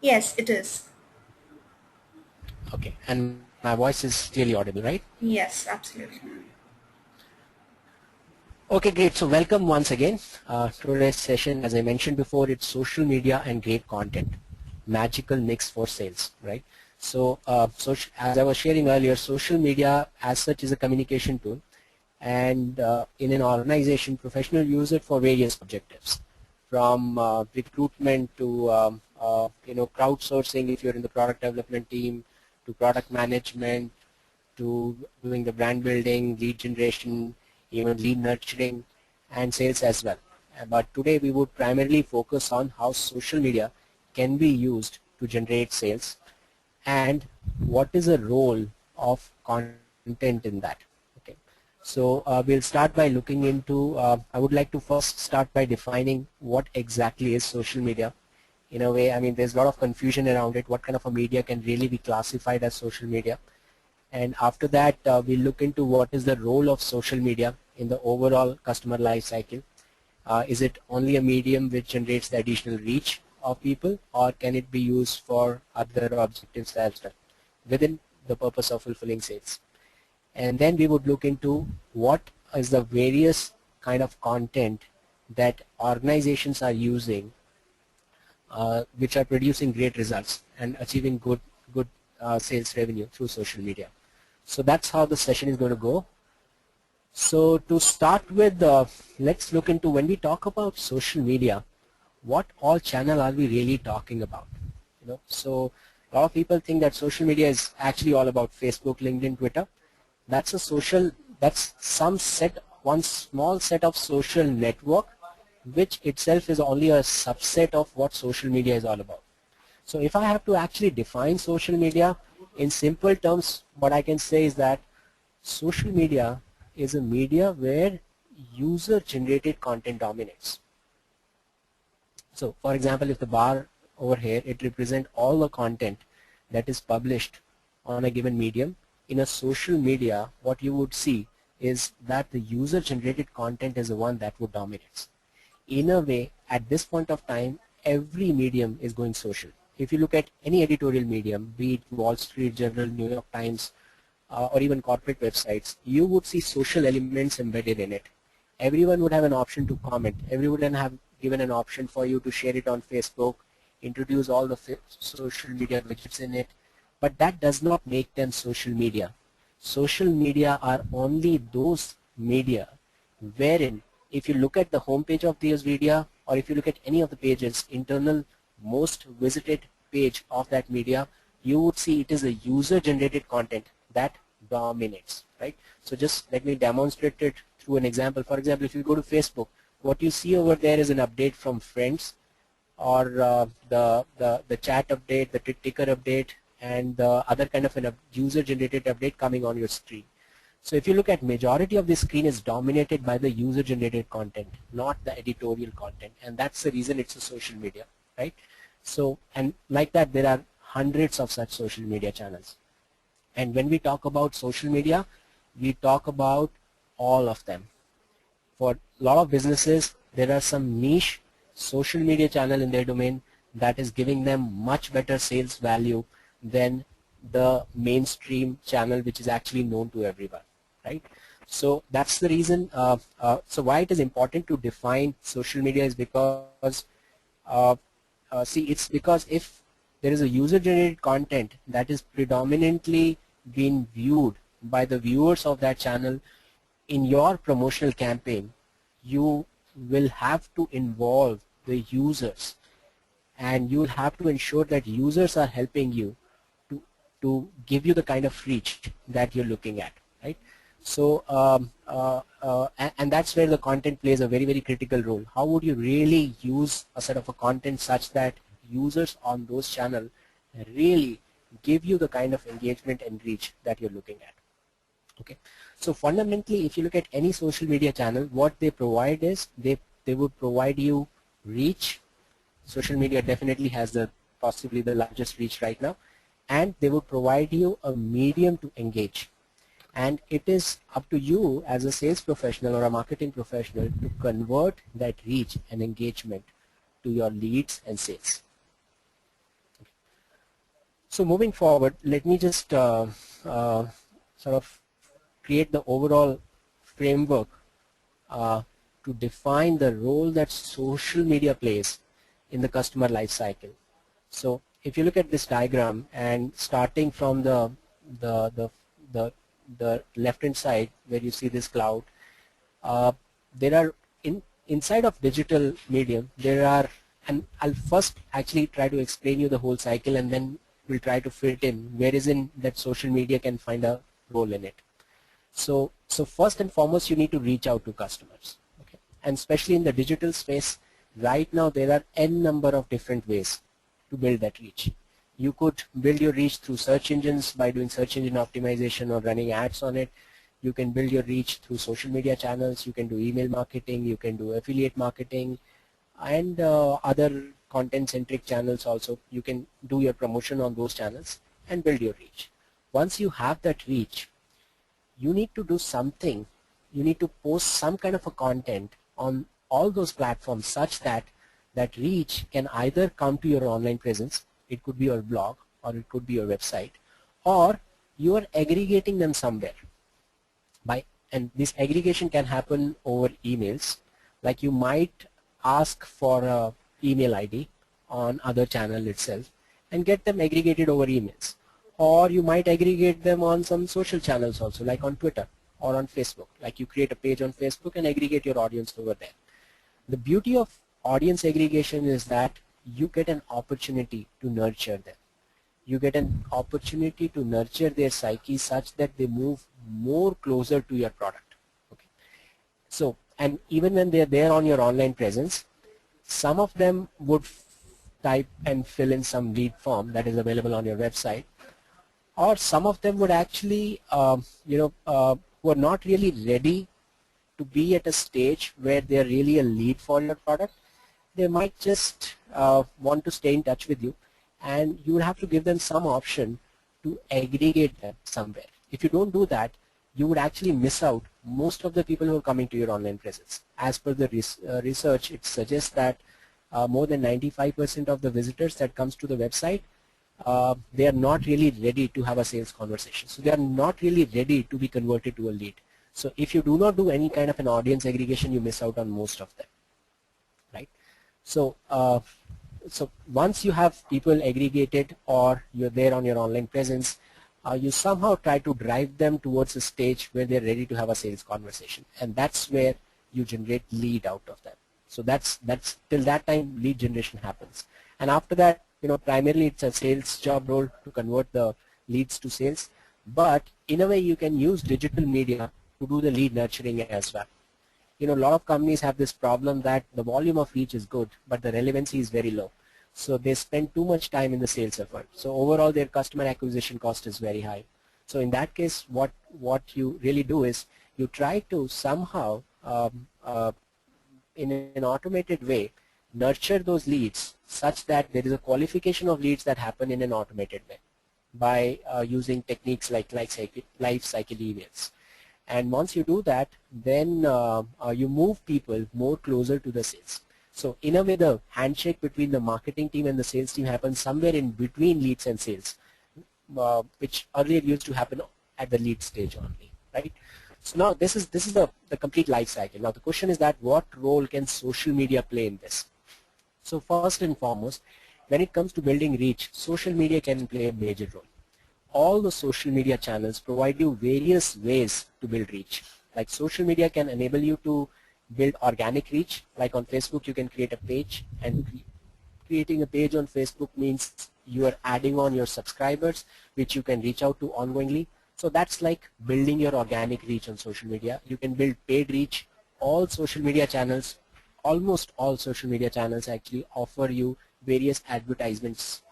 Yes, it is. Okay, and my voice is clearly audible, right? Yes, absolutely. Okay, great. So welcome once again. Today's session, as I mentioned before, it's social media and great content, magical mix for sales, right? So as I was sharing earlier, social media as such is a communication tool, and in an organization, professionals use it for various objectives, from recruitment to crowdsourcing if you're in the product development team, to product management, to doing the brand building, lead generation, even lead nurturing, and sales as well. But today we would primarily focus on how social media can be used to generate sales and what is the role of content in that. Okay, so we'll start by looking into. I would like to first start by defining what exactly is social media. In a way, I mean, there's a lot of confusion around it. What kind of a media can really be classified as social media? And after that, we look into what is the role of social media in the overall customer life cycle. Is it only a medium which generates the additional reach of people, or can it be used for other objectives as well within the purpose of fulfilling sales? And then we would look into what is the various kind of content that organizations are using, which are producing great results and achieving good sales revenue through social media. So that's how the session is going to go. So to start with, let's look into, when we talk about social media, what all channel are we really talking about? So a lot of people think that social media is actually all about Facebook, LinkedIn, Twitter. That's a social, that's one small set of social network, which itself is only a subset of what social media is all about. So if I have to actually define social media in simple terms, what I can say is that social media is a media where user generated content dominates. So for example, if the bar over here, it represents all the content that is published on a given medium. In a social media, what you would see is that the user generated content is the one that would dominate. In a way, at this point of time, every medium is going social. If you look at any editorial medium, be it Wall Street Journal, New York Times, or even corporate websites, you would see social elements embedded in it. Everyone would have an option to comment. Everyone would have given an option for you to share it on Facebook, introduce all the social media widgets in it, but that does not make them social media. Social media are only those media wherein, if you look at the homepage of those media, or if you look at any of the pages, internal most visited page of that media, you would see it is a user generated content that dominates, right? So just let me demonstrate it through an example. For example, if you go to Facebook, what you see over there is an update from friends, or the chat update, the ticker update, and the other kind of an user generated update coming on your screen. So if you look at, majority of the screen is dominated by the user generated content, not the editorial content, and that's the reason it's a social media, right? So, and like that, there are hundreds of such social media channels. And when we talk about social media, we talk about all of them. For a lot of businesses, there are some niche social media channel in their domain that is giving them much better sales value than the mainstream channel, which is actually known to everyone, right? So that's the reason. So why it is important to define social media is because, see, it's because if there is a user-generated content that is predominantly being viewed by the viewers of that channel, in your promotional campaign, you will have to involve the users, and you will have to ensure that users are helping you to give you the kind of reach that you're looking at, right? So and that's where the content plays a very, very critical role. How would you really use a set of a content such that users on those channels really give you the kind of engagement and reach that you're looking at? Okay, so fundamentally, if you look at any social media channel, what they provide is they would provide you reach. Social media definitely has the possibly the largest reach right now, and they would provide you a medium to engage. And it is up to you as a sales professional or a marketing professional to convert that reach and engagement to your leads and sales. So moving forward, let me just sort of create the overall framework to define the role that social media plays in the customer life cycle. So if you look at this diagram and starting from the the the, the left hand side where you see this cloud, uh, there are inside of digital medium there are, and I'll first actually try to explain you the whole cycle and then we'll try to fit in where is in that social media can find a role in it. So first and foremost, you need to reach out to customers, okay? And especially in the digital space, right now there are n number of different ways to build that reach. You could build your reach through search engines by doing search engine optimization or running ads on it. You can build your reach through social media channels. You can do email marketing. You can do affiliate marketing and other content-centric channels also. You can do your promotion on those channels and build your reach. Once you have that reach, you need to do something. You need to post some kind of a content on all those platforms such that that reach can either come to your online presence, it could be your blog or it could be your website, or you are aggregating them somewhere. And this aggregation can happen over emails, like you might ask for a email ID on other channel itself and get them aggregated over emails. Or you might aggregate them on some social channels also, like on Twitter or on Facebook. Like you create a page on Facebook and aggregate your audience over there. The beauty of audience aggregation is that you get an opportunity to nurture them. You get an opportunity to nurture their psyche such that they move more closer to your product. Okay. So, and even when they're there on your online presence, some of them would type and fill in some lead form that is available on your website, or some of them would actually, who are not really ready to be at a stage where they're really a lead for your product. They might just want to stay in touch with you, and you will have to give them some option to aggregate them somewhere. If you don't do that, you would actually miss out most of the people who are coming to your online presence. As per the research, it suggests that more than 95% of the visitors that comes to the website, they are not really ready to have a sales conversation. So they are not really ready to be converted to a lead. So if you do not do any kind of an audience aggregation, you miss out on most of them, right? So so once you have people aggregated or you're there on your online presence, you somehow try to drive them towards a stage where they're ready to have a sales conversation, and that's where you generate lead out of them. So that's till that time lead generation happens, and after that, primarily it's a sales job role to convert the leads to sales, but in a way you can use digital media to do the lead nurturing as well. A lot of companies have this problem that the volume of reach is good, but the relevancy is very low. So they spend too much time in the sales effort. So overall their customer acquisition cost is very high. So in that case, what you really do is you try to somehow in an automated way nurture those leads such that there is a qualification of leads that happen in an automated way by using techniques like life cycle emails. And once you do that, then you move people more closer to the sales. So in a way, the handshake between the marketing team and the sales team happens somewhere in between leads and sales, which earlier used to happen at the lead stage only, right? So now this is the complete life cycle. Now the question is that what role can social media play in this? So first and foremost, when it comes to building reach, social media can play a major role. All the social media channels provide you various ways to build reach. Like social media can enable you to build organic reach. Like on Facebook, you can create a page, and creating a page on Facebook means you are adding on your subscribers, which you can reach out to ongoingly. So that's like building your organic reach on social media. You can build paid reach. All social media channels, almost all social media channels actually offer you various advertisements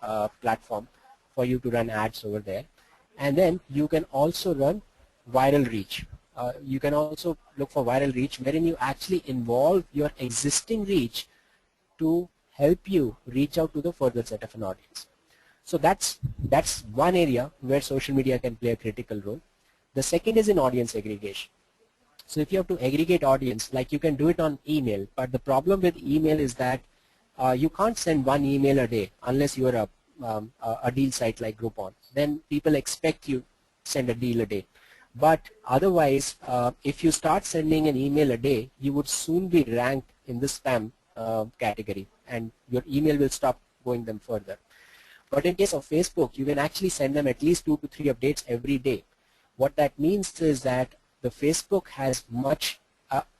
platform for you to run ads over there. And then you can also run viral reach. You can also look for viral reach wherein you actually involve your existing reach to help you reach out to the further set of an audience. So that's one area where social media can play a critical role. The second is in audience aggregation. So if you have to aggregate audience, like you can do it on email, but the problem with email is that you can't send one email a day unless you are a deal site like Groupon, then people expect you send a deal a day. But otherwise, if you start sending an email a day, you would soon be ranked in the spam category, and your email will stop going them further. But in case of Facebook, you can actually send them at least 2 to 3 updates every day. What that means is that the Facebook has much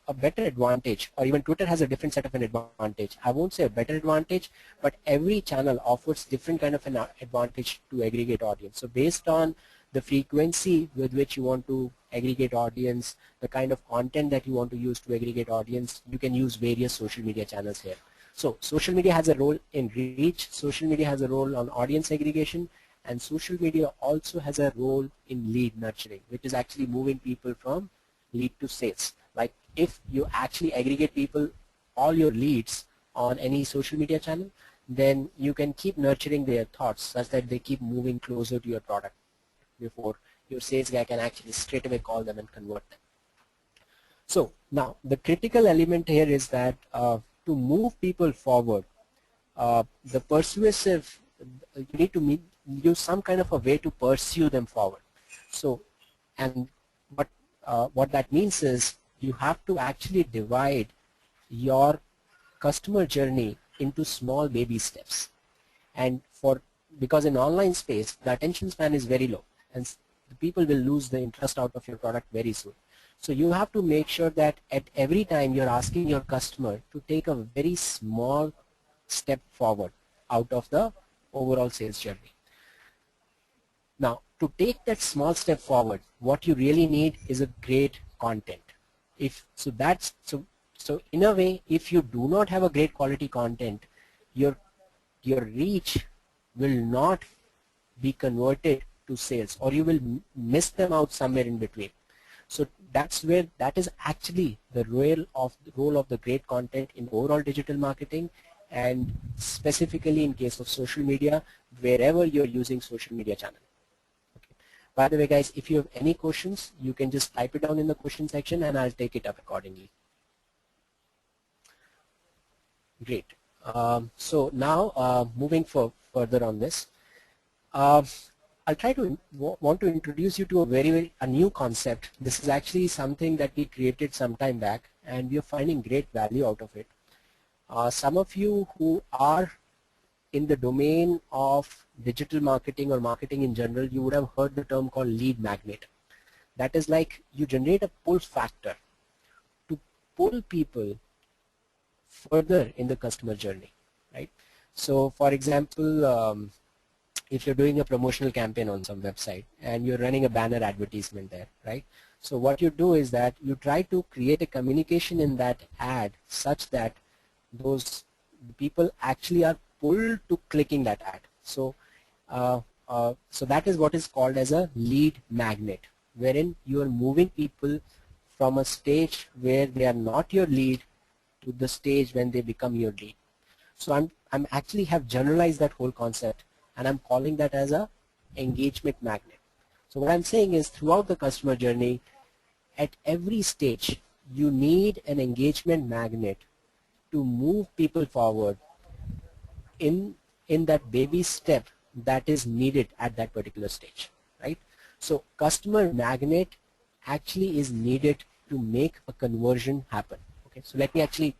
a better advantage, or even Twitter has a different set of an advantage. I won't say a better advantage, but every channel offers different kind of an advantage to aggregate audience. So based on the frequency with which you want to aggregate audience, the kind of content that you want to use to aggregate audience, you can use various social media channels here. So social media has a role in reach, social media has a role on audience aggregation, and social media also has a role in lead nurturing, which is actually moving people from lead to sales. Like if you actually aggregate people, all your leads on any social media channel, then you can keep nurturing their thoughts such that they keep moving closer to your product before your sales guy can actually straight away call them and convert them. So now the critical element here is that to move people forward, the persuasive, you need to use some kind of a way to pursue them forward. So, and what that means is you have to actually divide your customer journey into small baby steps. And because in online space, the attention span is very low, and the people will lose the interest out of your product very soon. So you have to make sure that at every time you're asking your customer to take a very small step forward out of the overall sales journey. Now, to take that small step forward, what you really need is a great content. So in a way, if you do not have a great quality content, your reach will not be converted to sales, or you will miss them out somewhere in between. So that is actually the role of the great content in overall digital marketing, and specifically in case of social media, wherever you're using social media channel. Okay. By the way, guys, if you have any questions, you can just type it down in the question section and I'll take it up accordingly. Great. So now moving further on this, I'll try to want to introduce you to a new concept. This is actually something that we created some time back, and we are finding great value out of it. Some of you who are in the domain of digital marketing or marketing in general, you would have heard the term called lead magnet. That is like you generate a pull factor to pull people further in the customer journey, right? So for example, if you're doing a promotional campaign on some website and you're running a banner advertisement there, right? So what you do is that you try to create a communication in that ad such that those people actually are pulled to clicking that ad. So so that is what is called as a lead magnet, wherein you are moving people from a stage where they are not your lead to the stage when they become your lead. So I'm actually have generalized that whole concept, and I'm calling that as a engagement magnet. So what I'm saying is throughout the customer journey, at every stage, you need an engagement magnet to move people forward in that baby step that is needed at that particular stage, right? So customer magnet actually is needed to make a conversion happen. Okay, so let me actually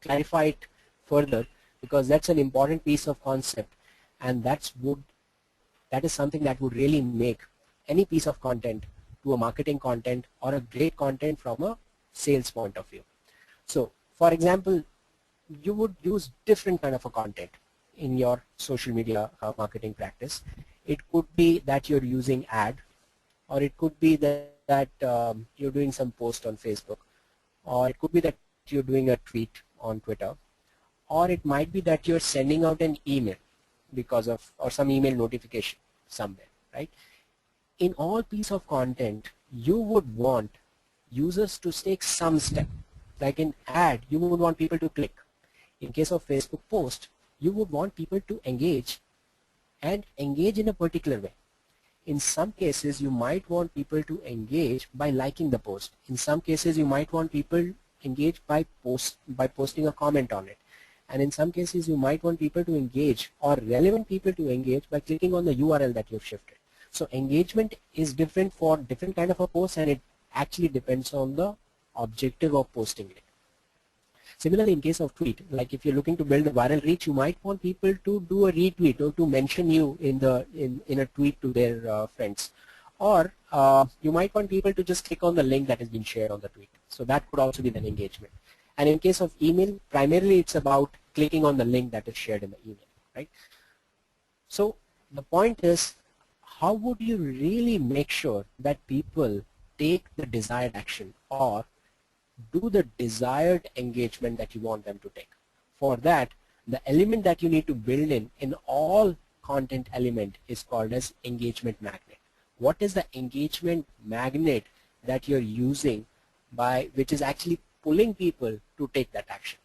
clarify it further, because that's an important piece of concept, and that is something that would really make any piece of content to a marketing content or a great content from a sales point of view. So for example, you would use different kind of a content in your social media marketing practice. It could be that you're using ad, or it could be that you're doing some post on Facebook, or it could be that you're doing a tweet on Twitter, or it might be that you're sending out an email because of, or some email notification somewhere, right? In all piece of content, you would want users to take some step. Like in ad, you would want people to click. In case of Facebook post, you would want people to engage, and engage in a particular way. In some cases, you might want people to engage by liking the post. In some cases, you might want people engage by posting a comment on it. And in some cases, you might want people to engage or relevant people to engage by clicking on the URL that you've shifted. So engagement is different for different kind of a post, and it actually depends on the objective of posting it. Similarly, in case of tweet, like if you're looking to build a viral reach, you might want people to do a retweet or to mention you in a tweet to their friends, or you might want people to just click on the link that has been shared on the tweet. So that could also be an engagement. And in case of email, primarily it's about clicking on the link that is shared in the email, right? So the point is, how would you really make sure that people take the desired action or do the desired engagement that you want them to take? For that, the element that you need to build in all content element is called as engagement magnet. What is the engagement magnet that you're using by which is actually pulling people to take that action?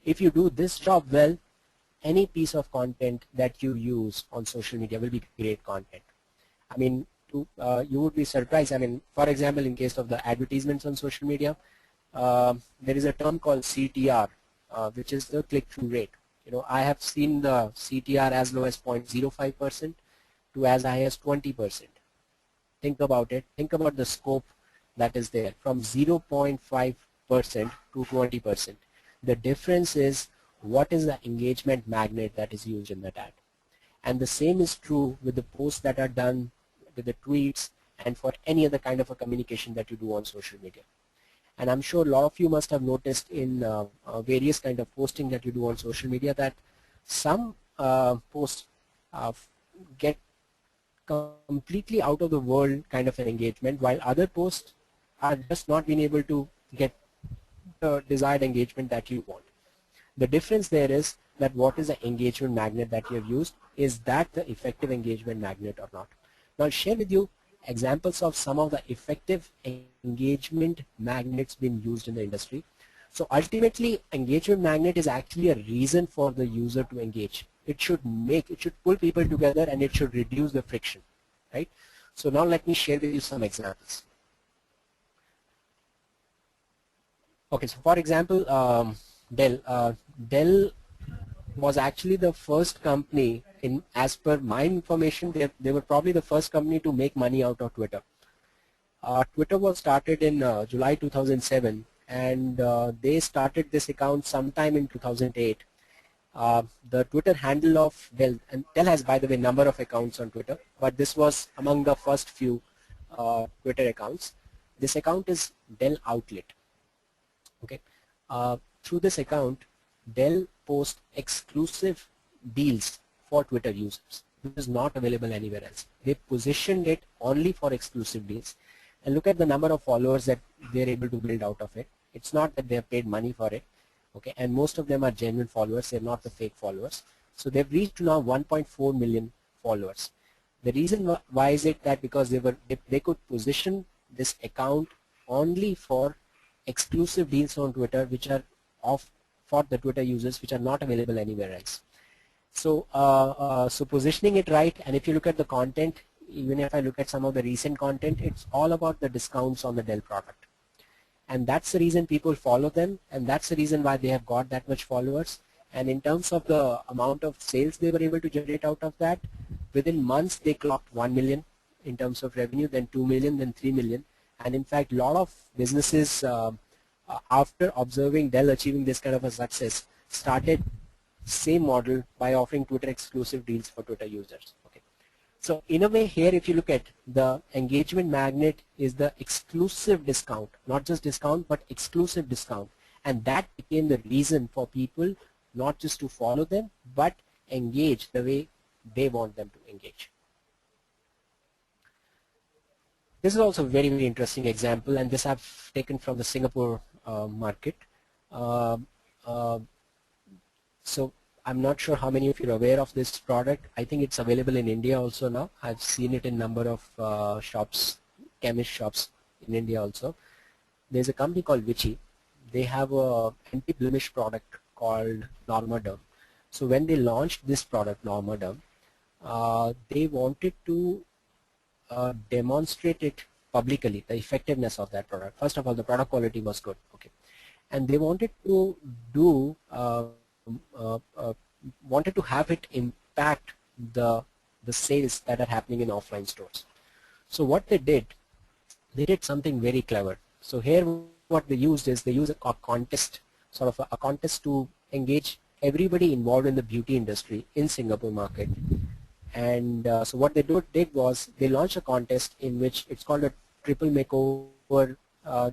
If you do this job well, any piece of content that you use on social media will be great content. I mean, you would be surprised. I mean, for example, in case of the advertisements on social media, there is a term called CTR, which is the click-through rate. You know, I have seen the CTR as low as 0.05% to as high as 20%. Think about it. Think about the scope that is there from 0.5% to 20%. The difference is what is the engagement magnet that is used in that ad. And the same is true with the posts that are done, with the tweets, and for any other kind of a communication that you do on social media. And I'm sure a lot of you must have noticed in various kind of posting that you do on social media that some posts get completely out of the world kind of an engagement, while other posts are just not being able to get the desired engagement that you want. The difference there is that what is the engagement magnet that you have used, is that the effective engagement magnet or not. Now I'll share with you examples of some of the effective engagement magnets being used in the industry. So ultimately, engagement magnet is actually a reason for the user to engage. It should pull people together, and it should reduce the friction, right? So now let me share with you some examples. Okay, so for example, Dell was actually the first company, as per my information, they were probably the first company to make money out of Twitter. Twitter was started in July 2007, and they started this account sometime in 2008. The Twitter handle of Dell, and Dell has, by the way, number of accounts on Twitter, but this was among the first few Twitter accounts. This account is Dell Outlet. Okay, through this account, Dell posts exclusive deals for Twitter users, which is not available anywhere else. They positioned it only for exclusive deals, and look at the number of followers that they're able to build out of it. It's not that they have paid money for it, okay, and most of them are genuine followers. They're not the fake followers. So they've reached now 1.4 million followers. The reason why is it that because they could position this account only for exclusive deals on Twitter, which are for the Twitter users, which are not available anywhere else. So, so positioning it right, and if you look at the content, even if I look at some of the recent content, it's all about the discounts on the Dell product. And that's the reason people follow them, and that's the reason why they have got that much followers. And in terms of the amount of sales they were able to generate out of that, within months they clocked 1 million in terms of revenue, then 2 million, then 3 million. And in fact, a lot of businesses after observing Dell achieving this kind of a success started same model by offering Twitter exclusive deals for Twitter users. Okay, so in a way here, if you look at the engagement magnet, is the exclusive discount, not just discount but exclusive discount, and that became the reason for people not just to follow them but engage the way they want them to engage. This is also a very, very interesting example, and this I've taken from the Singapore market. So I'm not sure how many of you are aware of this product. I think it's available in India also now. I've seen it in number of shops, chemist shops in India also. There's a company called Vichy. They have a anti-blemish product called Normaderm. So when they launched this product, Normaderm, they wanted to demonstrate it publicly, the effectiveness of that product. First of all, the product quality was good, okay, and they wanted to do wanted to have it impact the the sales that are happening in offline stores. So what they did something very clever. So here what they used is they used a contest, sort of a contest to engage everybody involved in the beauty industry in Singapore market. And so what did was they launched a contest in which it's called a triple makeover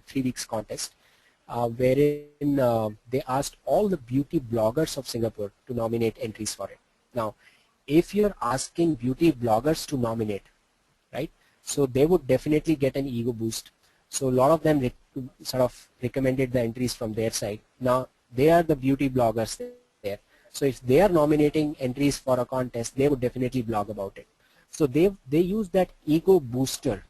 3 weeks contest, wherein they asked all the beauty bloggers of Singapore to nominate entries for it. Now, if you're asking beauty bloggers to nominate, right, so they would definitely get an ego boost. So a lot of them sort of recommended the entries from their side. Now, they are the beauty bloggers there. So if they are nominating entries for a contest, they would definitely blog about it. So they use that ego booster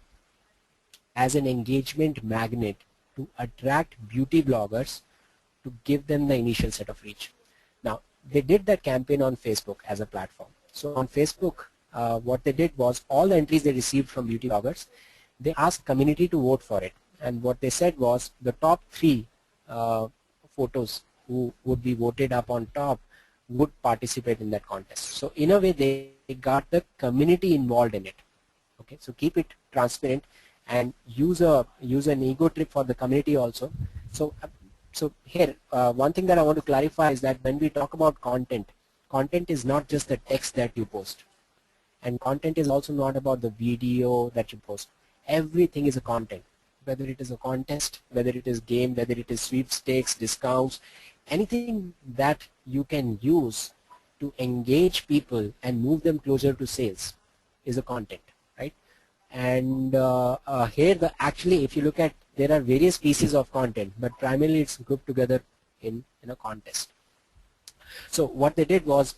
as an engagement magnet to attract beauty bloggers to give them the initial set of reach. Now, they did that campaign on Facebook as a platform. So on Facebook, what they did was all the entries they received from beauty bloggers, they asked community to vote for it. And what they said was the top 3 photos who would be voted up on top would participate in that contest. So in a way, they got the community involved in it. Okay, so keep it transparent and use an ego trip for the community also. So here, one thing that I want to clarify is that when we talk about content, content is not just the text that you post, and content is also not about the video that you post. Everything is a content, whether it is a contest, whether it is game, whether it is sweepstakes, discounts, anything that you can use to engage people and move them closer to sales is a content, right? And here, actually, if you look at, there are various pieces of content, but primarily it's grouped together in a contest. So what they did was,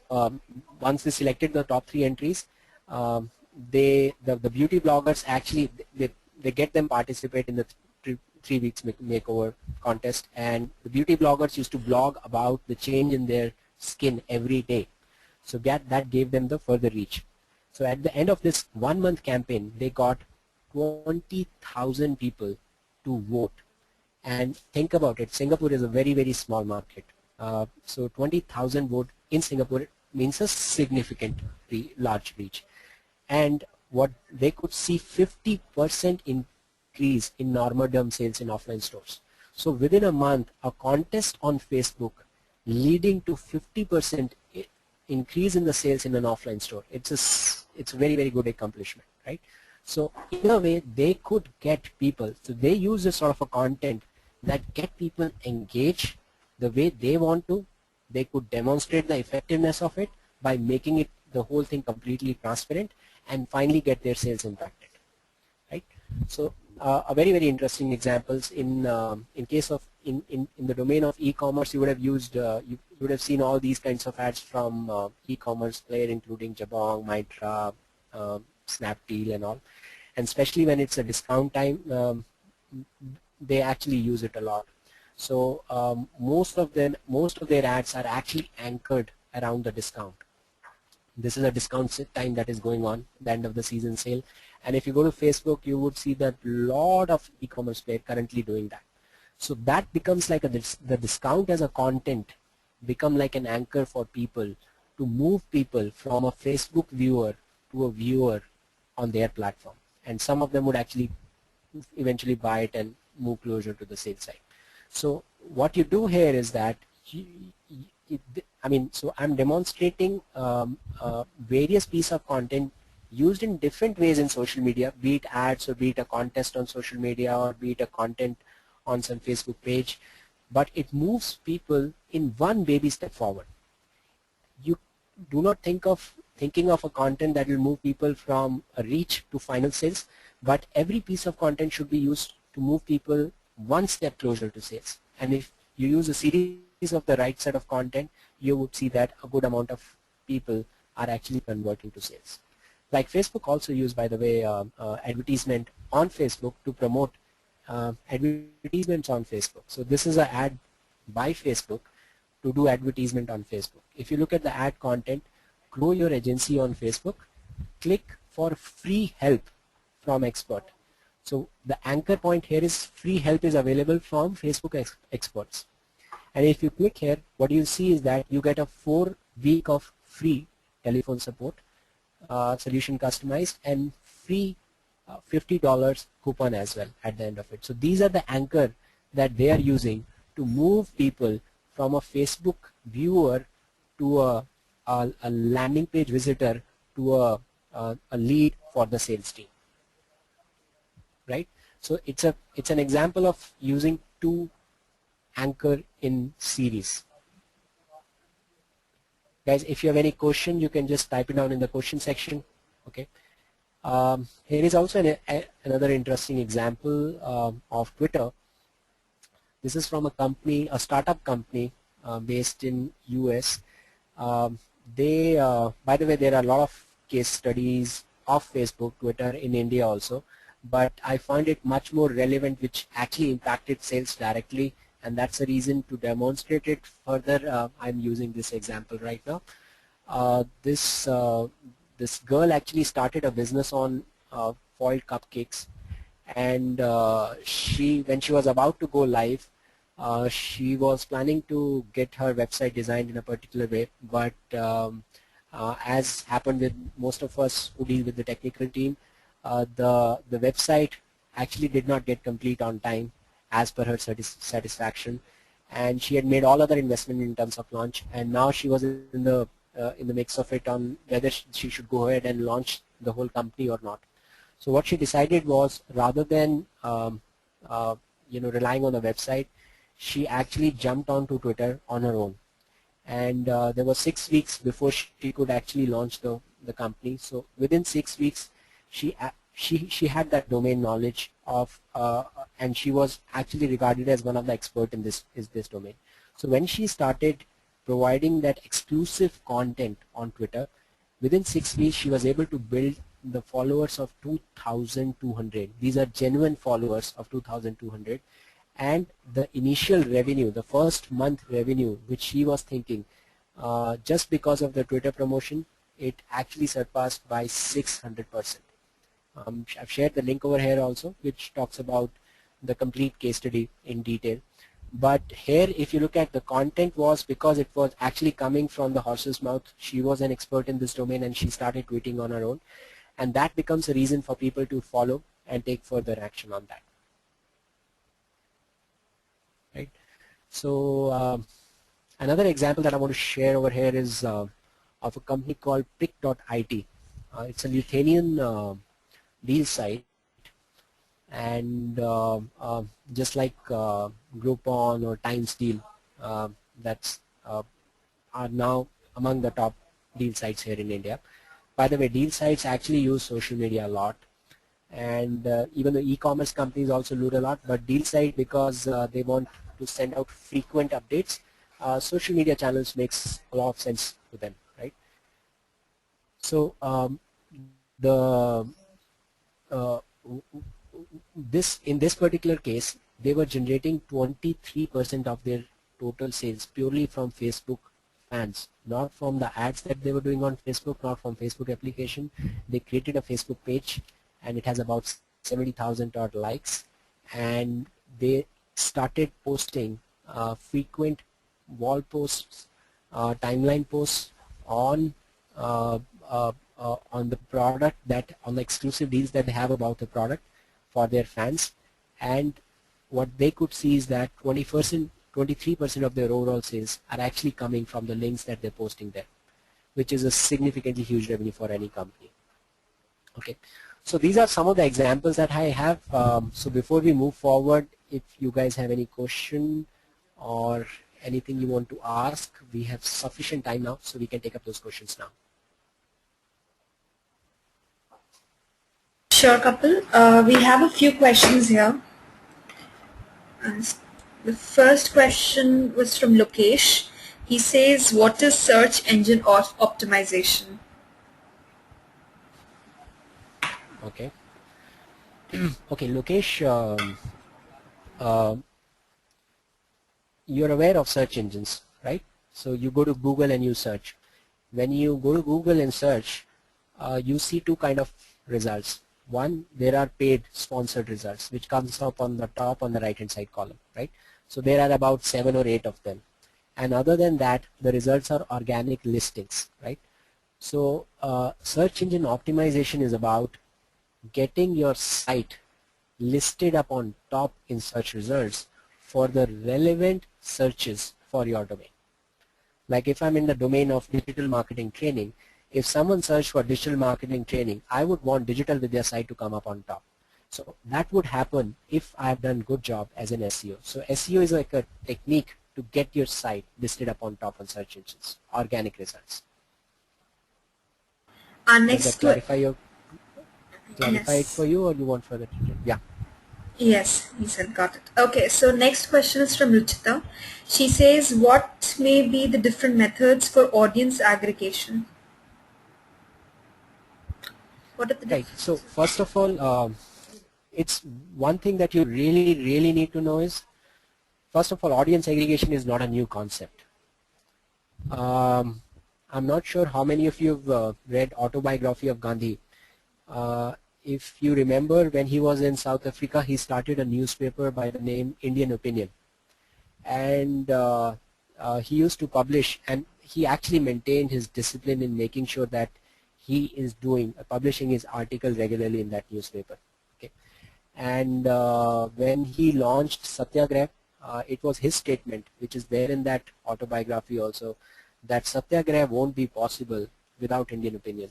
once they selected the top 3 entries, the beauty bloggers actually they get them participate in the 3 weeks makeover contest, and the beauty bloggers used to blog about the change in their skin every day. So that gave them the further reach. So at the end of this 1 month campaign, they got 20,000 people to vote. And think about it, Singapore is a very, very small market. So 20,000 vote in Singapore means a significant large reach. And what they could see 50% increase in Normadum sales in offline stores. So within a month, a contest on Facebook leading to 50% increase in the sales in an offline store. It's a very, very good accomplishment, right? So in a way, they could get people. So they use a sort of a content that get people engaged the way they want to. They could demonstrate the effectiveness of it by making it the whole thing completely transparent, and finally get their sales impacted, right? So a very, very interesting examples in case of in the domain of e-commerce, you would have used you would have seen all these kinds of ads from e-commerce player, including Jabong, Myntra, Snapdeal, and all. And especially when it's a discount time, they actually use it a lot. So most of their ads are actually anchored around the discount. This is a discount time that is going on, the end of the season sale. And if you go to Facebook, you would see that a lot of e-commerce players currently doing that. So that becomes like the discount as a content become like an anchor for people to move people from a Facebook viewer to a viewer on their platform. And some of them would actually eventually buy it and move closer to the sales side. So what you do here is that so I'm demonstrating various pieces of content used in different ways in social media, be it ads or be it a contest on social media or be it a content on some Facebook page, but it moves people in one baby step forward. You do not thinking of a content that will move people from a reach to final sales, but every piece of content should be used to move people one step closer to sales. And if you use a series of the right set of content, you would see that a good amount of people are actually converting to sales. Like Facebook also use, by the way, advertisement on Facebook to promote advertisements on Facebook. So this is an ad by Facebook to do advertisement on Facebook. If you look at the ad content, grow your agency on Facebook, click for free help from expert. So the anchor point here is free help is available from Facebook experts. And if you click here, what you see is that you get a 4-week of free telephone support, solution customized, and free $50 coupon as well at the end of it. So these are the anchor that they are using to move people from a Facebook viewer to a landing page visitor to a lead for the sales team, right? So it's an example of using two anchor in series. Guys, if you have any question, you can just type it down in the question section. Okay. Here is also another interesting example of Twitter. This is from a company, a startup company based in US. By the way, there are a lot of case studies of Facebook, Twitter in India also, but I find it much more relevant, which actually impacted sales directly, and that's the reason to demonstrate it further. I'm using this example right now. This girl actually started a business on foiled cupcakes, and when she was about to go live, she was planning to get her website designed in a particular way, but as happened with most of us who deal with the technical team, the website actually did not get complete on time as per her satisfaction, and she had made all other investment in terms of launch, and now she was in the mix of it on whether she should go ahead and launch the whole company or not. So what she decided was, rather than relying on the website, she actually jumped onto Twitter on her own, and there were 6 weeks before she could actually launch the company. So within 6 weeks, she had that domain knowledge of, and she was actually regarded as one of the experts in this domain. So when she started providing that exclusive content on Twitter, within 6 weeks she was able to build the followers of 2,200. These are genuine followers of 2,200, and the initial revenue, the first month revenue, which she was thinking, just because of the Twitter promotion, it actually surpassed by 600%. I've shared the link over here also, which talks about the complete case study in detail. But here, if you look at the content, was because it was actually coming from the horse's mouth. She was an expert in this domain, and she started tweeting on her own, and that becomes a reason for people to follow and take further action on that. Right. So another example that I want to share over here is of a company called Pick.it. It's a Lithuanian deal site, and just like Groupon or Times Deal, that's are now among the top deal sites here in India. By the way, deal sites actually use social media a lot, and even the e-commerce companies also load a lot, but deal site, because they want to send out frequent updates, social media channels makes a lot of sense to them, right? So in this particular case, they were generating 23% of their total sales purely from Facebook fans, not from the ads that they were doing on Facebook, not from Facebook application. They created a Facebook page, and it has about 70,000 odd likes, and they started posting frequent wall posts, timeline posts on the product, on the exclusive deals that they have about the product for their fans. And what they could see is that 23% of their overall sales are actually coming from the links that they're posting there, which is a significantly huge revenue for any company. Okay, so these are some of the examples that I have. So before we move forward, if you guys have any question or anything you want to ask, we have sufficient time now, so we can take up those questions now. Sure, Kapil. We have a few questions here. The first question was from Lokesh. He says, what is search engine optimization? Okay. Okay, Lokesh, you're aware of search engines, right? So you go to Google and you search. When you go to Google and search, you see two kind of results. One, there are paid sponsored results, which comes up on the top on the right hand side column, right? So there are about 7 or 8 of them. And other than that, the results are organic listings, right? So search engine optimization is about getting your site listed up on top in search results for the relevant searches for your domain. Like if I'm in the domain of digital marketing training, if someone searched for digital marketing training, I would want Digital Vidya site to come up on top. So that would happen if I have done good job as an SEO. So SEO is like a technique to get your site listed up on top on search engines, organic results. Our Does that next clarify it yes. for you, or you want further detail? Yeah. Yes, he said, got it. Okay, so next question is from Ruchita. She says, what may be the different methods for audience aggregation? What are the Right. So differences? first of all, it's one thing that you really need to know is, first of all, audience aggregation is not a new concept. I'm not sure how many of you have read Autobiography of Gandhi. If you remember, when he was in South Africa, he started a newspaper by the name Indian Opinion, and he used to publish, and he actually maintained his discipline in making sure that he is publishing his article regularly in that newspaper. Okay, and when he launched Satyagraha, it was his statement, which is there in that autobiography also, that Satyagraha won't be possible without Indian Opinion,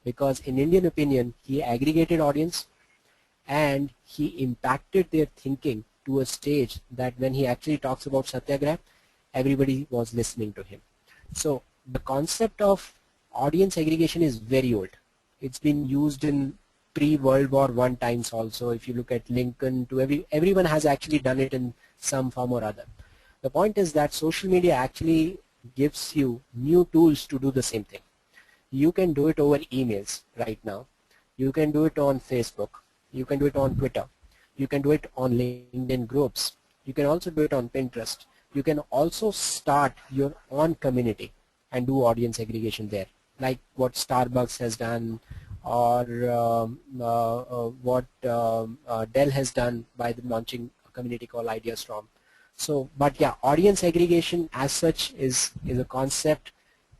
because in Indian Opinion he aggregated audience and he impacted their thinking to a stage that when he actually talks about Satyagraha, everybody was listening to him. So the concept of audience aggregation is very old. It's been used in pre-World War I times also. If you look at Lincoln, everyone has actually done it in some form or other. The point is that social media actually gives you new tools to do the same thing. You can do it over emails right now. You can do it on Facebook. You can do it on Twitter. You can do it on LinkedIn groups. You can also do it on Pinterest. You can also start your own community and do audience aggregation there, like what Starbucks has done, or what Dell has done by launching a community called IdeaStorm. So, but yeah, audience aggregation as such is a concept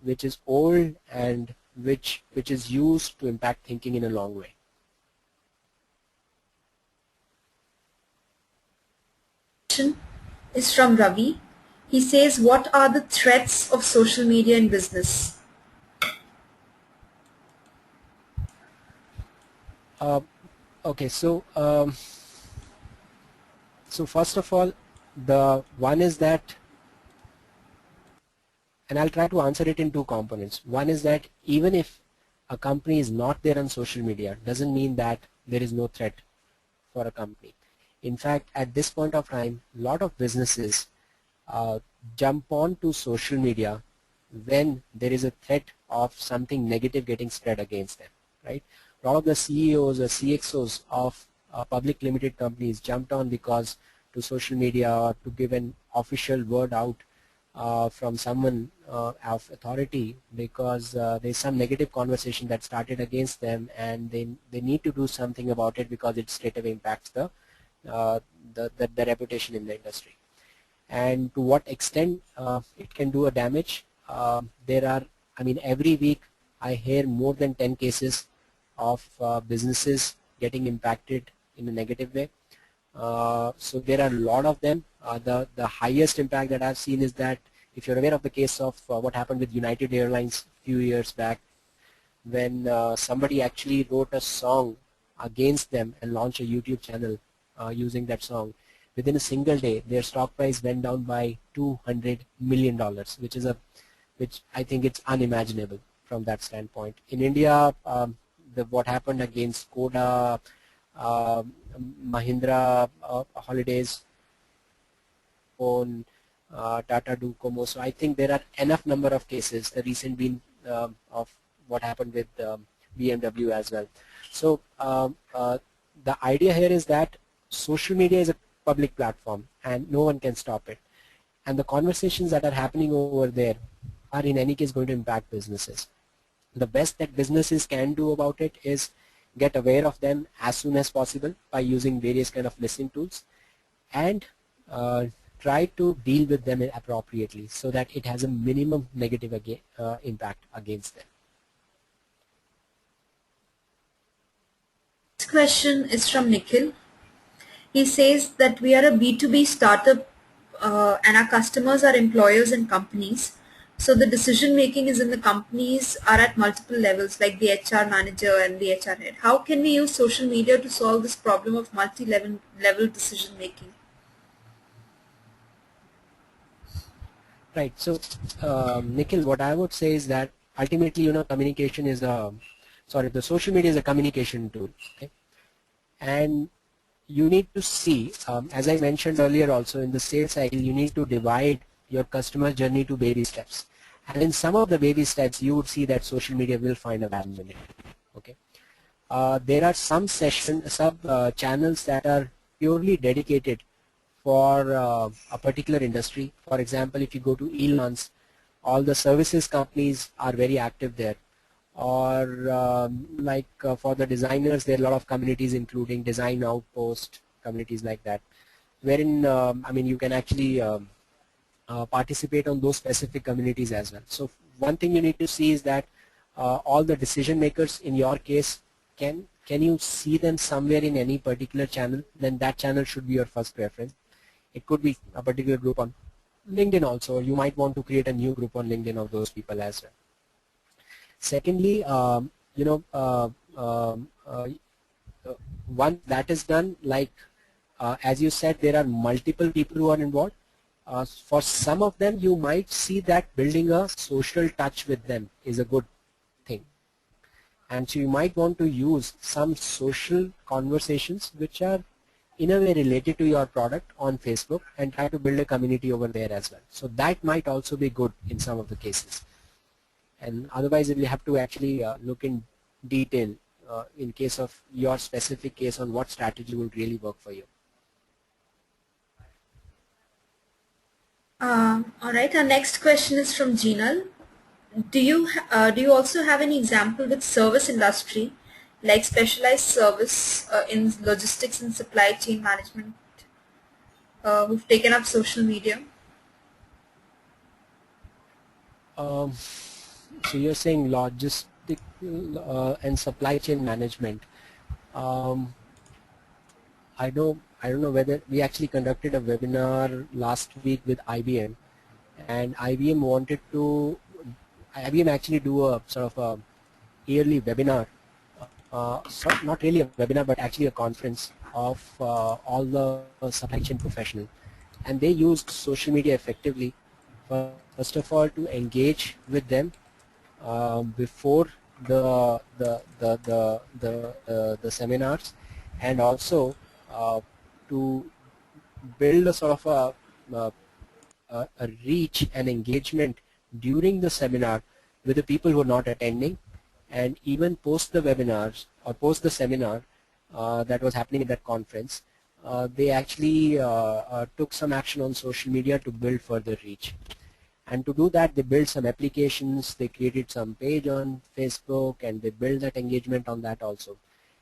which is old and which is used to impact thinking in a long way. Is from Ravi. He says, what are the threats of social media in business? Okay, so so first of all, the one is that, and I'll try to answer it in two components. One is that even if a company is not there on social media, doesn't mean that there is no threat for a company. In fact, at this point of time, a lot of businesses jump on to social media when there is a threat of something negative getting spread against them, right? A lot of the CEOs or CXOs of public limited companies jumped on because to social media or to give an official word out from someone of authority, because there's some negative conversation that started against them, and they need to do something about it because it straight away impacts the reputation in the industry. And to what extent it can do a damage, there are, I mean, every week I hear more than 10 cases of businesses getting impacted in a negative way. So there are a lot of them. The highest impact that I've seen is that, if you're aware of the case of what happened with United Airlines a few years back, when somebody actually wrote a song against them and launched a YouTube channel using that song, within a single day their stock price went down by $200 million, which I think it's unimaginable from that standpoint. In India, what happened against Koda, Mahindra Holidays, on Tata Docomo. So I think there are enough number of cases, the recent being of what happened with BMW as well. So the idea here is that social media is a public platform and no one can stop it. And the conversations that are happening over there are in any case going to impact businesses. The best that businesses can do about it is get aware of them as soon as possible by using various kind of listening tools, and try to deal with them appropriately so that it has a minimum negative impact against them. This question is from Nikhil. He says that we are a B2B startup and our customers are employers and companies. So the decision making is in the companies are at multiple levels like the HR manager and the HR head. How can we use social media to solve this problem of multi-level decision making? Right. So, Nikhil, what I would say is that ultimately, communication is the social media is a communication tool. Okay? And you need to see, as I mentioned earlier also in the sales cycle, you need to divide your customer journey to baby steps. And in some of the baby steps, you would see that social media will find a value in it. Okay. There are some channels that are purely dedicated for a particular industry. For example, if you go to Elon's, all the services companies are very active there. Or for the designers, there are a lot of communities including Design Outpost, communities like that, wherein you can actually participate on those specific communities as well. So one thing you need to see is that all the decision makers in your case, can you see them somewhere in any particular channel? Then that channel should be your first preference. It could be a particular group on LinkedIn also. You might want to create a new group on LinkedIn of those people as well. Secondly, once that is done, like as you said, there are multiple people who are involved. For some of them, you might see that building a social touch with them is a good thing. And so you might want to use some social conversations which are in a way related to your product on Facebook and try to build a community over there as well. So that might also be good in some of the cases. And otherwise, we have to actually look in detail in case of your specific case on what strategy would really work for you. All right. Our next question is from Jinal. Do you also have any example with service industry, like specialized service in logistics and supply chain management, who've taken up social media? So you're saying logistic and supply chain management. I don't know whether we actually conducted a webinar last week with IBM, and IBM actually do a sort of a yearly webinar, so not really a webinar but actually a conference of all the supply chain professionals, and they used social media effectively, first of all, to engage with them before the seminars, and also to build a sort of a reach and engagement during the seminar with the people who are not attending, and even post the webinars or post the seminar that was happening at that conference, they actually took some action on social media to build further reach. And to do that, they built some applications, they created some page on Facebook, and they built that engagement on that also.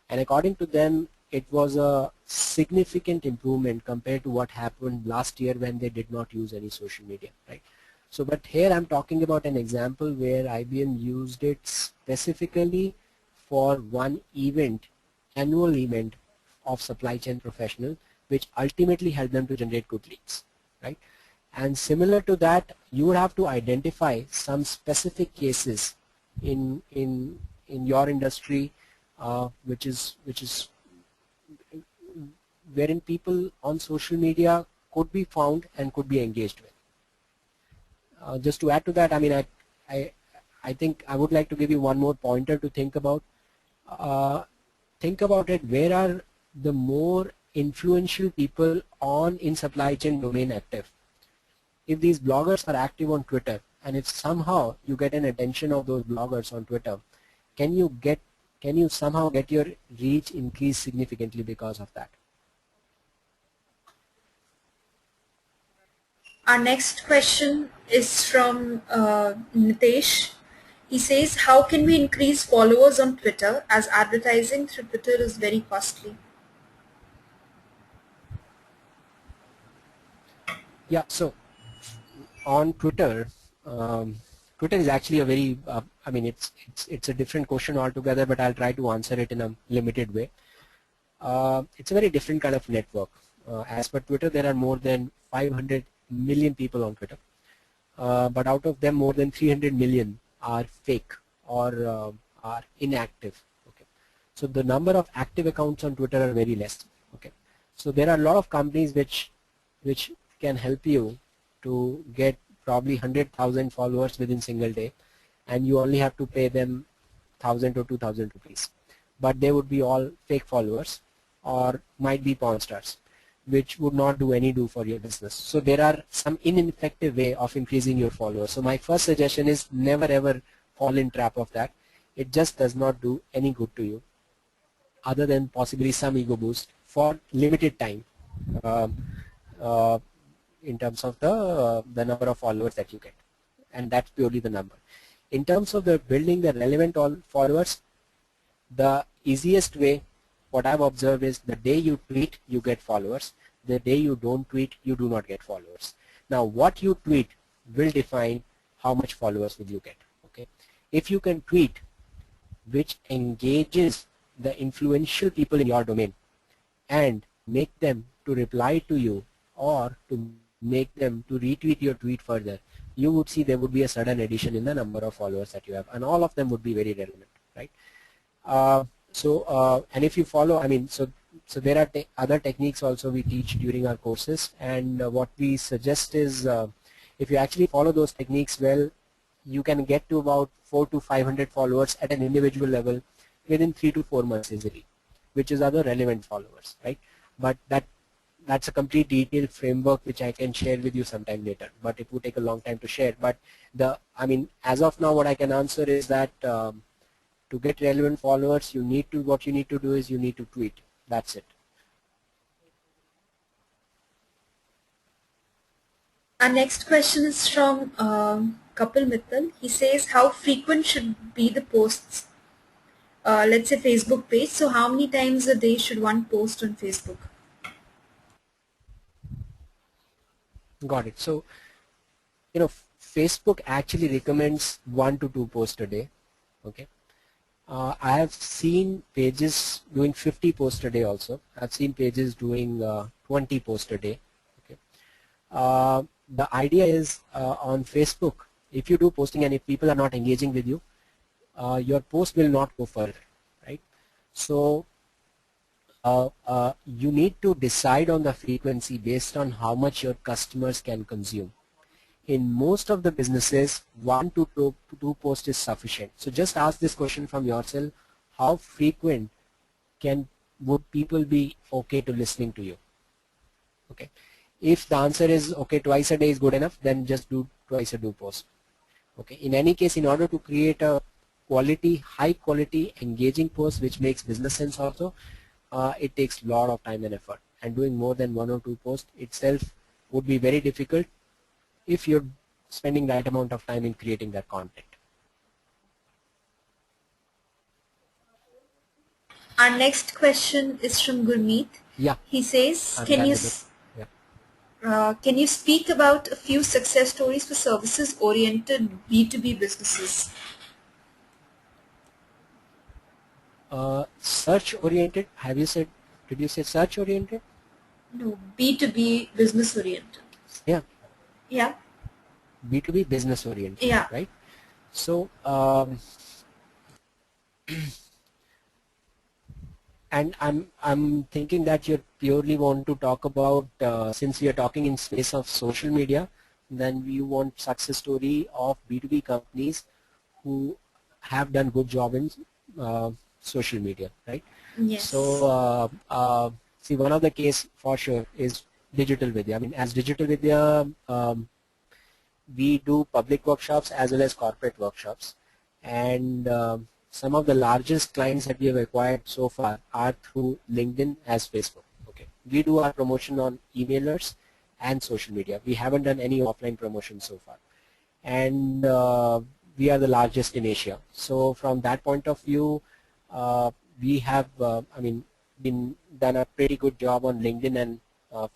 And according to them, it was a significant improvement compared to what happened last year when they did not use any social media, right? So, but here I'm talking about an example where IBM used it specifically for one event, annual event of supply chain professional, which ultimately helped them to generate good leads, right? And similar to that, you would have to identify some specific cases in your industry, which is wherein people on social media could be found and could be engaged with. Just to add to that, I mean, I think I would like to give you one more pointer to think about. Think about it. Where are the more influential people in supply chain domain active? If these bloggers are active on Twitter, and if somehow you get an attention of those bloggers on Twitter, can you somehow get your reach increased significantly because of that? Our next question is from Nitesh. He says, how can we increase followers on Twitter as advertising through Twitter is very costly? Yeah, so on Twitter, Twitter is actually a very, I mean, it's a different question altogether, but I'll try to answer it in a limited way. It's a very different kind of network. As per Twitter, there are more than 500 million people on Twitter, but out of them, more than 300 million are fake or are inactive. Okay, so the number of active accounts on Twitter are very less. Okay, so there are a lot of companies which can help you to get probably 100,000 followers within single day, and you only have to pay them 1,000 or 2,000 rupees. But they would be all fake followers or might be porn stars, which would not do any do for your business. So there are some ineffective way of increasing your followers. So my first suggestion is never ever fall in trap of that. It just does not do any good to you, other than possibly some ego boost for limited time. Um, uh, in terms of the number of followers that you get, and that's purely the number. In terms of the building the relevant followers, the easiest way, what I've observed, is the day you tweet you get followers, the day you don't tweet you do not get followers. Now what you tweet will define how much followers will you get. Okay, if you can tweet which engages the influential people in your domain and make them to reply to you or to make them to retweet your tweet further, you would see there would be a sudden addition in the number of followers that you have, and all of them would be very relevant, right? And if you follow, I mean, so there are other techniques also we teach during our courses, and what we suggest is if you actually follow those techniques well, you can get to about 400 to 500 followers at an individual level within 3 to 4 months easily, which is other relevant followers, right? But that's a complete detailed framework which I can share with you sometime later, but it would take a long time to share. But I mean, as of now, what I can answer is that to get relevant followers, what you need to do is you need to tweet. That's it. Our next question is from Kapil Mittal. He says, how frequent should be the posts? Let's say Facebook page. So how many times a day should one post on Facebook? Got it. So, you know, Facebook actually recommends 1 to 2 posts a day. Okay. I have seen pages doing 50 posts a day also. I've seen pages doing 20 posts a day. Okay. The idea is on Facebook, if you do posting and if people are not engaging with you, your post will not go further, right? So you need to decide on the frequency based on how much your customers can consume. In most of the businesses, 1 to 2 posts is sufficient. So just ask this question from yourself: how frequent would people be okay to listening to you? Okay. If the answer is okay, twice a day is good enough, then just do twice a day post. Okay. In any case, in order to create a high quality, engaging post which makes business sense also, it takes a lot of time and effort. And doing more than 1 or 2 posts itself would be very difficult if you're spending the right amount of time in creating that content. Our next question is from Gurmeet. Yeah. He says, Yeah. Can you speak about a few success stories for services-oriented B2B businesses? Search-oriented, did you say search-oriented? No, B2B business-oriented. Yeah. Yeah. B2B business-oriented, yeah. Right? So, and I'm thinking that you purely want to talk about, since we are talking in space of social media, then we want success story of B2B companies who have done good job in social media, right? Yes. So see, one of the case for sure is Digital Vidya. I mean, as Digital Vidya, we do public workshops as well as corporate workshops, and some of the largest clients that we have acquired so far are through LinkedIn as Facebook. Okay, we do our promotion on emailers and social media. We haven't done any offline promotion so far, and we are the largest in Asia. So from that point of view, we have, I mean, done a pretty good job on LinkedIn and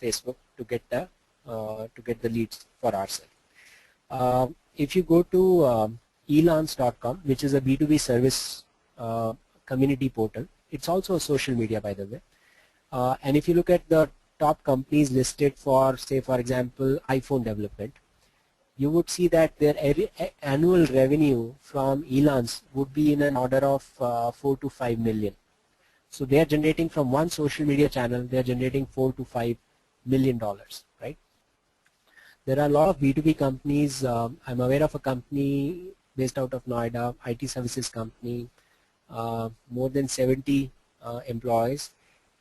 Facebook to get the to get the leads for ourselves. If you go to elance.com, which is a B2B service community portal, it's also a social media, by the way. And if you look at the top companies listed for, say, for example, iPhone development, you would see that their annual revenue from Elance would be in an order of 4 to 5 million. So they are generating from one social media channel, they are generating $4 to $5 million, right? There are a lot of B2B companies. I'm aware of a company based out of Noida, IT services company, more than 70 employees,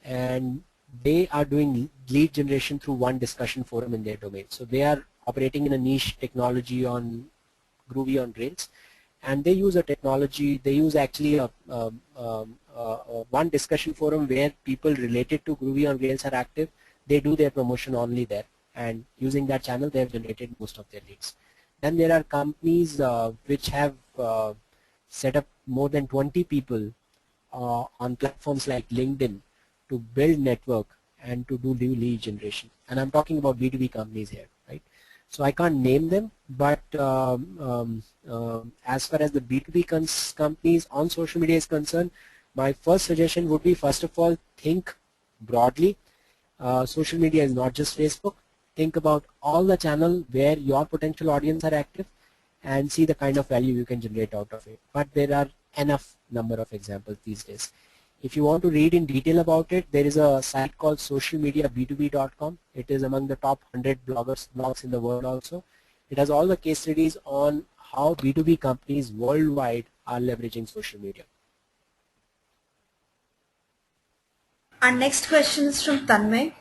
and they are doing lead generation through one discussion forum in their domain. So they are operating in a niche technology on Groovy on Rails, and they use a technology, they use actually one discussion forum where people related to Groovy on Rails are active. They do their promotion only there, and using that channel they have generated most of their leads. Then there are companies which have set up more than 20 people on platforms like LinkedIn to build network and to do lead generation. And I'm talking about B2B companies here, right? So I can't name them, but as far as the B2B companies on social media is concerned, my first suggestion would be, first of all, think broadly. Social media is not just Facebook. Think about all the channels where your potential audience are active and see the kind of value you can generate out of it. But there are enough number of examples these days. If you want to read in detail about it, there is a site called socialmediab2b.com. It is among the top 100 blogs in the world also. It has all the case studies on how B2B companies worldwide are leveraging social media. Our next question is from Tanmay.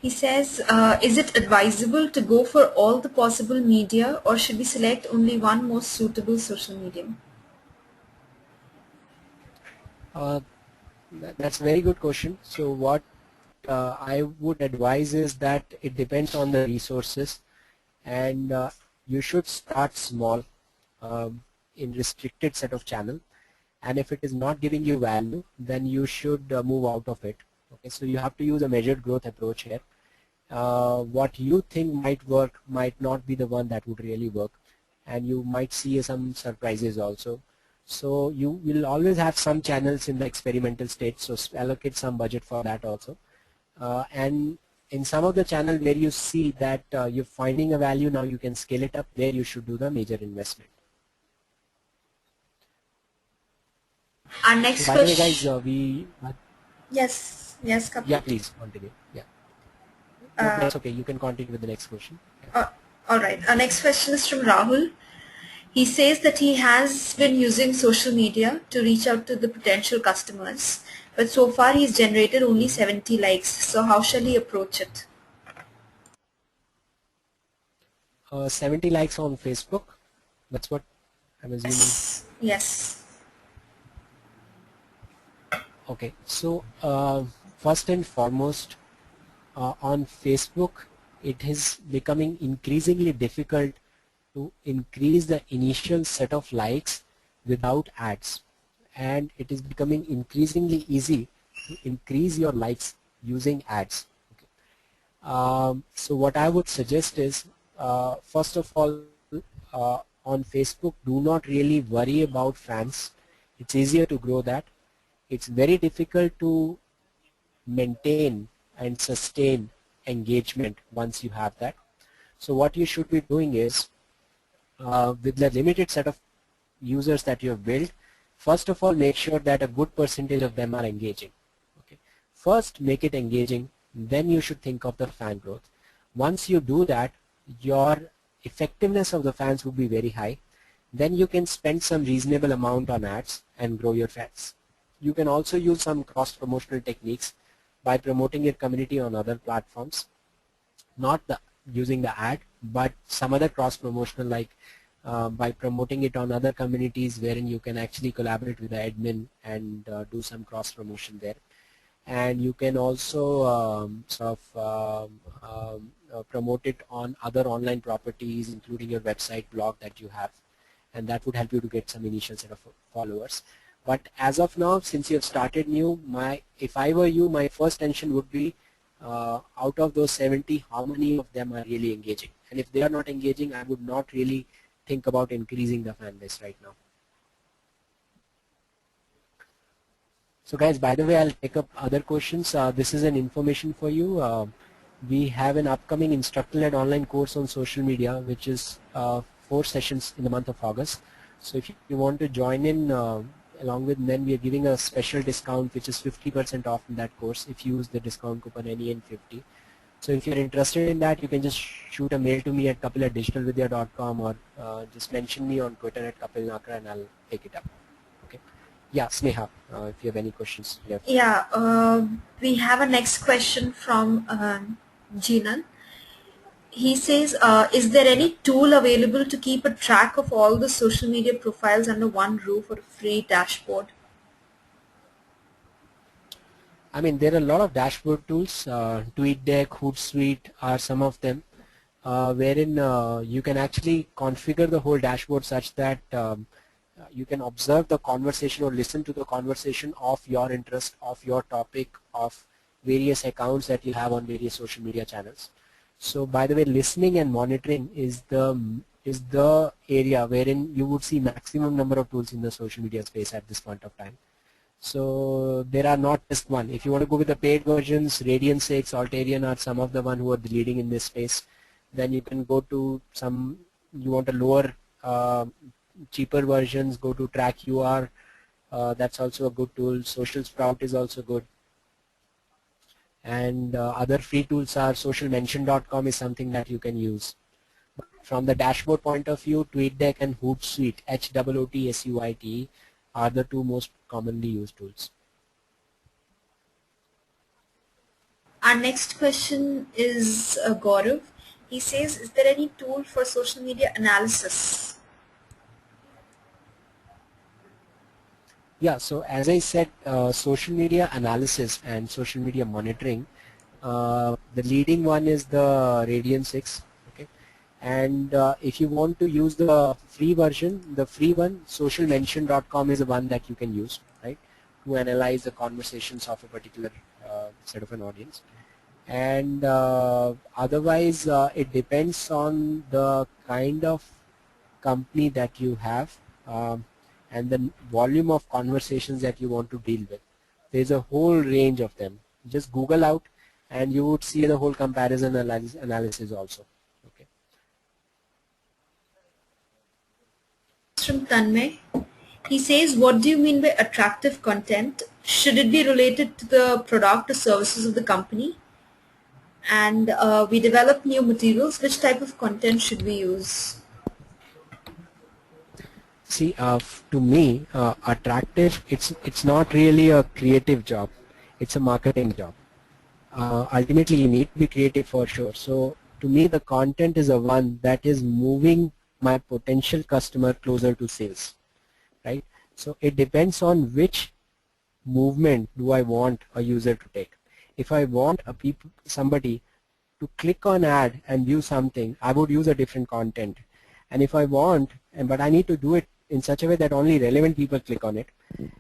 He says, is it advisable to go for all the possible media, or should we select only one most suitable social medium? That's a very good question. So what I would advise is that it depends on the resources, and you should start small in restricted set of channel, and if it is not giving you value, then you should move out of it. Okay, so you have to use a measured growth approach here. What you think might work might not be the one that would really work, and you might see some surprises also. So you will always have some channels in the experimental state, so allocate some budget for that also. And in some of the channels where you see that you're finding a value, now you can scale it up, there you should do the major investment. Our next question. By the way, guys, yes, Kapil. Yeah, please continue. Yeah. No, that's okay. You can continue with the next question. Yeah. All right. Our next question is from Rahul. He says that he has been using social media to reach out to the potential customers, but so far he's generated only 70 likes. So how shall he approach it? 70 likes on Facebook. That's what I'm assuming. Yes. Okay. So first and foremost, on Facebook, it is becoming increasingly difficult to increase the initial set of likes without ads, and it is becoming increasingly easy to increase your likes using ads. Okay. So what I would suggest is, first of all, on Facebook, do not really worry about fans. It's easier to grow that. It's very difficult to maintain and sustain engagement once you have that. So what you should be doing is, with the limited set of users that you have built, first of all, make sure that a good percentage of them are engaging. Okay. First, make it engaging, then you should think of the fan growth. Once you do that, your effectiveness of the fans will be very high. Then you can spend some reasonable amount on ads and grow your fans. You can also use some cross-promotional techniques by promoting your community on other platforms, not using the ad, but some other cross-promotional, like by promoting it on other communities wherein you can actually collaborate with the admin and do some cross-promotion there. And you can also promote it on other online properties, including your website, blog that you have, and that would help you to get some initial set of followers. But as of now, since you have started new, if I were you, my first tension would be out of those 70, how many of them are really engaging? And if they are not engaging, I would not really think about increasing the fan base right now. So guys, by the way, I'll take up other questions. This is an information for you. We have an upcoming instructor-led online course on social media, which is 4 sessions in the month of August. So if you want to join in along with NEN, we are giving a special discount, which is 50% off in that course if you use the discount coupon NEN50. So if you're interested in that, you can just shoot a mail to me at kapil@digitalvidya.com, or just mention me on Twitter at Kapil Nakra, and I'll pick it up. Okay. Yeah, Sneha, if you have any questions. Yeah, we have a next question from Jinan. He says, is there Yeah. any tool available to keep a track of all the social media profiles under one roof or a free dashboard? I mean, there are a lot of dashboard tools. TweetDeck, Hootsuite are some of them, wherein you can actually configure the whole dashboard such that you can observe the conversation or listen to the conversation of your interest, of your topic, of various accounts that you have on various social media channels. So by the way, listening and monitoring is the area wherein you would see maximum number of tools in the social media space at this point of time. So there are not just one. If you want to go with the paid versions, Radian6, Altarian are some of the one who are leading in this space. Then you can go to some, you want a lower, cheaper versions, go to TrackUR. That's also a good tool. Social Sprout is also good. And other free tools are socialmention.com is something that you can use. From the dashboard point of view, TweetDeck and Hootsuite, HOOTSUITE, are the 2 most commonly used tools. Our next question is Gaurav. He says, is there any tool for social media analysis? Yeah, so as I said, social media analysis and social media monitoring, the leading one is the Radian6. Okay, and if you want to use the free version, the free one, socialmention.com is the one that you can use, right, to analyze the conversations of a particular set of an audience. And otherwise, it depends on the kind of company that you have, and the volume of conversations that you want to deal with. There's a whole range of them. Just Google out and you would see the whole comparison analysis also. Okay. From Tanmay. He says, what do you mean by attractive content? Should it be related to the product or services of the company? And we develop new materials. Which type of content should we use? See, to me, attractive, it's not really a creative job. It's a marketing job. Ultimately, you need to be creative for sure. So to me, the content is the one that is moving my potential customer closer to sales, right? So it depends on which movement do I want a user to take. If I want somebody to click on ad and view something, I would use a different content. And if I want, but I need to do it in such a way that only relevant people click on it.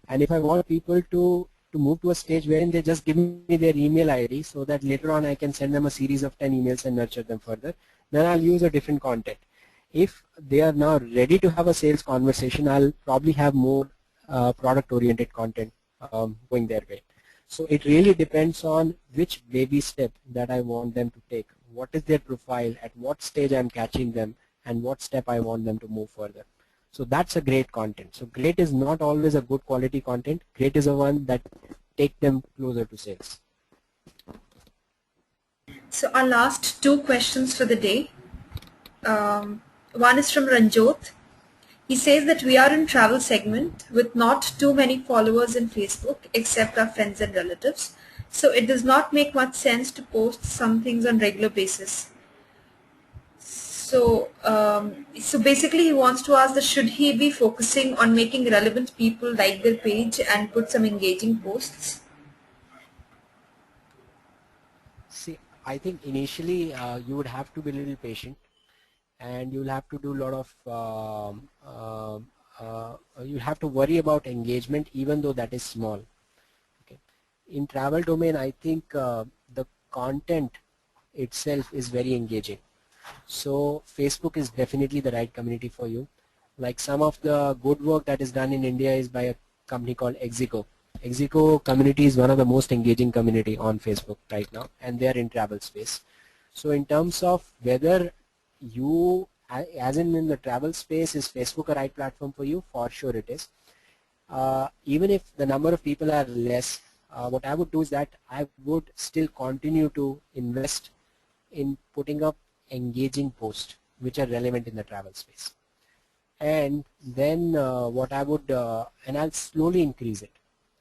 And if I want people to move to a stage wherein they just give me their email ID so that later on I can send them a series of 10 emails and nurture them further, then I'll use a different content. If they are now ready to have a sales conversation, I'll probably have more product-oriented content going their way. So it really depends on which baby step that I want them to take. What is their profile, at what stage I'm catching them, and what step I want them to move further. So that's a great content. So great is not always a good quality content. Great is a one that take them closer to sales. So our last 2 questions for the day. One is from Ranjot. He says that we are in travel segment with not too many followers in Facebook except our friends and relatives. So it does not make much sense to post some things on regular basis. So basically he wants to ask that should he be focusing on making relevant people like their page and put some engaging posts? See, I think initially you would have to be a little patient, and you'll have to do a lot of you have to worry about engagement even though that is small. Okay. In travel domain, I think the content itself is very engaging. So Facebook is definitely the right community for you. Like some of the good work that is done in India is by a company called Exico. Exico community is one of the most engaging community on Facebook right now, and they are in travel space. So in terms of whether you, as in the travel space, is Facebook a right platform for you? For sure it is. Even if the number of people are less, what I would do is that I would still continue to invest in putting up engaging posts which are relevant in the travel space. And then what I would, and I'll slowly increase it,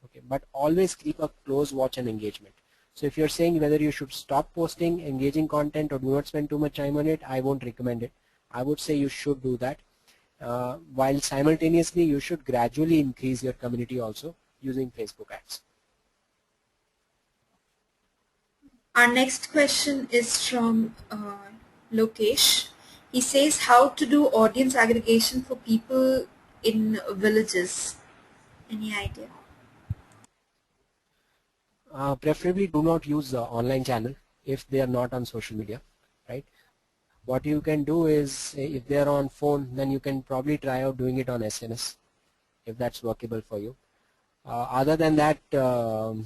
okay, but always keep a close watch and engagement. So if you're saying whether you should stop posting engaging content or do not spend too much time on it, I won't recommend it. I would say you should do that. While simultaneously you should gradually increase your community also using Facebook ads. Our next question is from Lokesh. He says how to do audience aggregation for people in villages. Any idea? Preferably do not use the online channel if they are not on social media, right? What you can do is, if they are on phone, then you can probably try out doing it on SMS if that's workable for you. Other than that,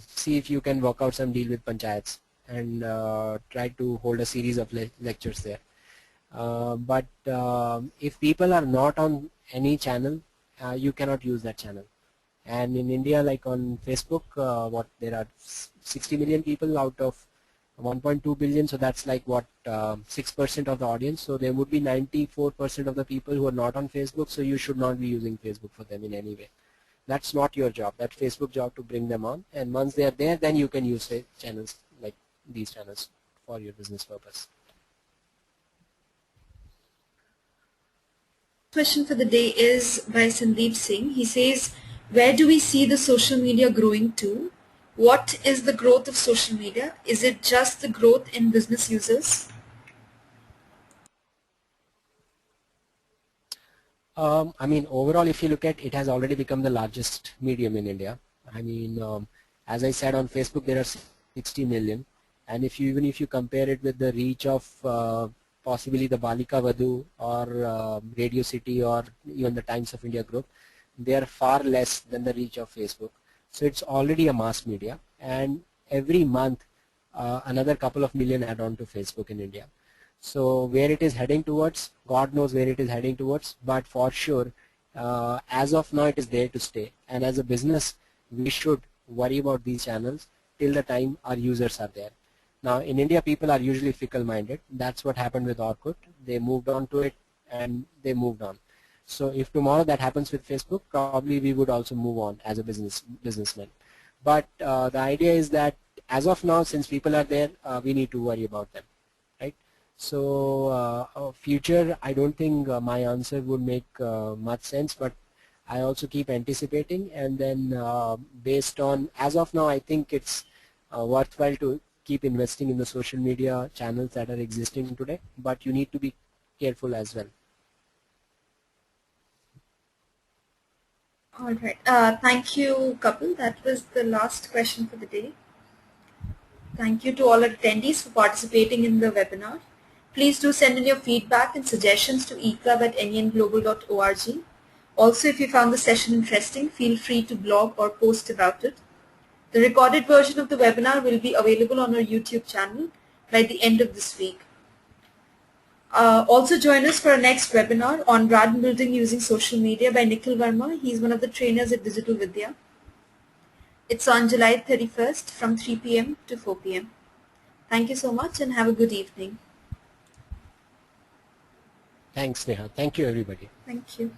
see if you can work out some deal with panchayats and try to hold a series of lectures there. But if people are not on any channel, you cannot use that channel. And in India, like on Facebook, there are 60 million people out of 1.2 billion, so that's like what 6% of the audience. So there would be 94% of the people who are not on Facebook, so you should not be using Facebook for them in any way. That's not your job. That's Facebook's job to bring them on, and once they are there, then you can use channels like these channels for your business purpose. Question for the day is by Sandeep Singh. He says, where do we see the social media growing to? What is the growth of social media? Is it just the growth in business users? I mean, overall, if you look at it, has already become the largest medium in India. I mean, as I said, on Facebook there are 60 million, and even if you compare it with the reach of possibly the Balika Vadhu or Radio City or even the Times of India group, they are far less than the reach of Facebook. So it's already a mass media, and every month another couple of million add on to Facebook in India. So where it is heading towards, God knows where it is heading towards, but for sure, as of now it is there to stay. And as a business, we should worry about these channels till the time our users are there. Now in India, people are usually fickle-minded. That's what happened with Orkut. They moved on to it and they moved on. So if tomorrow that happens with Facebook, probably we would also move on as a businessman. But the idea is that as of now, since people are there, we need to worry about them, right? So future, I don't think my answer would make much sense, but I also keep anticipating, and then based on, as of now, I think it's worthwhile to keep investing in the social media channels that are existing today, but you need to be careful as well. All right. Thank you, Kapil. That was the last question for the day. Thank you to all our attendees for participating in the webinar. Please do send in your feedback and suggestions to eclub@nenglobal.org. Also, if you found the session interesting, feel free to blog or post about it. The recorded version of the webinar will be available on our YouTube channel by the end of this week. Also join us for our next webinar on brand building using social media by Nikhil Verma. He's one of the trainers at Digital Vidya. It's on July 31st from 3 p.m. to 4 p.m. Thank you so much and have a good evening. Thanks, Neha. Thank you, everybody. Thank you.